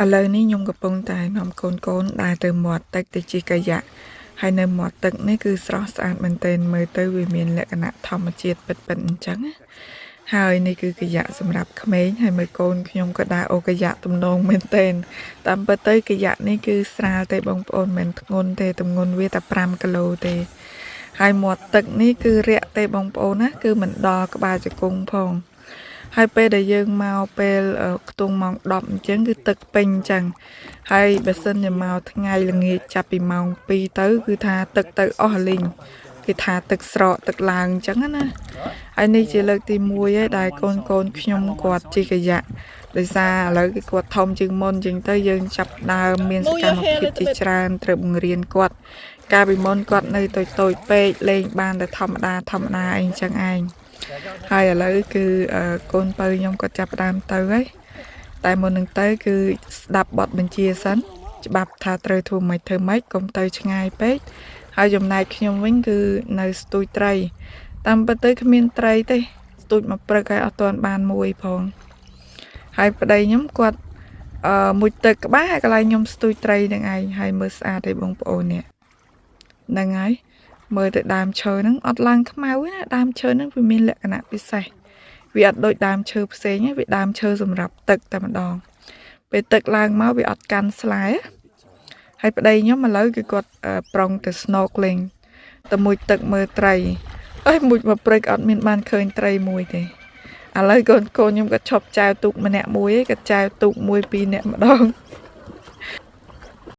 ឥឡូវនេះខ្ញុំកំពុងតែនាំកូនដើរទៅមាត់ទឹកទៅជិះកាយ៉ាក់ហើយនៅមាត់ទឹកនេះគឺស្រស់ស្អាតមែនទែនមើលទៅវាមានលក្ខណៈធម្មជាតិពិតៗអញ្ចឹងហើយនេះគឺកាយ៉ាក់សម្រាប់ក្មេងហើយមើលកូនខ្ញុំក៏ដើរអូកាយ៉ាក់ទំនងមែនទែនតាមពិតទៅកាយ៉ាក់នេះគឺស្រាលទេបងប្អូនមិនធ្ងន់ទេទម្ងន់វាតែ5គីឡូទេហើយមាត់ទឹកនេះគឺរាក់ទេបងប្អូនណាគឺមិនដល់ក្បាលជង្គង់ផងហើយពេលដែលយើងមកពេលខ្ទង់ម៉ោង10អញ្ចឹងគឺទឹកពេញអញ្ចឹងហើយបើសិនជាមកថ្ងៃល្ងាចចាប់ពីម៉ោង2ទៅគឺថាទឹកទៅអស់លីងគេថាទឹកស្រកទឹកឡើងអញ្ចឹងណាហើយនេះជាលើកទី1ហើយដែលកូនខ្ញុំគាត់ជិះកាយ៉ាក់ដោយសារឥឡូវគឺគាត់ធំជាងមុនអញ្ចឹងទៅយើងចាប់ដើមមានសកម្មភាពជាច្រើនត្រូវបង្រៀនគាត់កាលពីមុនគាត់នៅតូចពេកលេងបានតែធម្មតាអីអញ្ចឹងឯងហើយឥឡូវគឺកូនពៅខ្ញុំក៏ចាប់ដើមទៅហើយតែមុននឹងទៅគឺស្ដាប់បទបញ្ជាសិនច្បាប់ថាត្រូវធ្វើម៉េចកុំទៅឆ្ងាយពេកហើយចំណែកខ្ញុំវិញគឺនៅស្ទួយត្រីតាមពិតទៅគ្មានត្រីទេស្ទួចមកព្រឹកហើយអត់ទាន់បានមួយផងហើយប្តីខ្ញុំគាត់មួយទឹកក្បែរកន្លែងខ្ញុំស្ទួយត្រីនឹងឯងហើយមើលស្អាតទេបងប្អូននេះហ្នឹងហើយមើលទៅដើមឈើហ្នឹងអត់ឡើងខ្មៅណាដើមឈើហ្នឹងវាមានលក្ខណៈពិសេសវាអត់ដូចដើមឈើផ្សេងទេវាដើមឈើសម្រាប់ទឹកតែម្ដងពេលទឹកឡើងមកវាអត់កាន់ស្លែហើយប្តីខ្ញុំឥឡូវគឺគាត់ប្រុងទៅ snorkeling ទៅមួយទឹកមើលត្រីអើយមួយមកព្រៃអត់មានបានឃើញត្រីមួយទេឥឡូវកូនខ្ញុំក៏ឈប់ចែវទូកម្នាក់មួយឯងក៏ចែវទូក1 2នាក់ម្ដង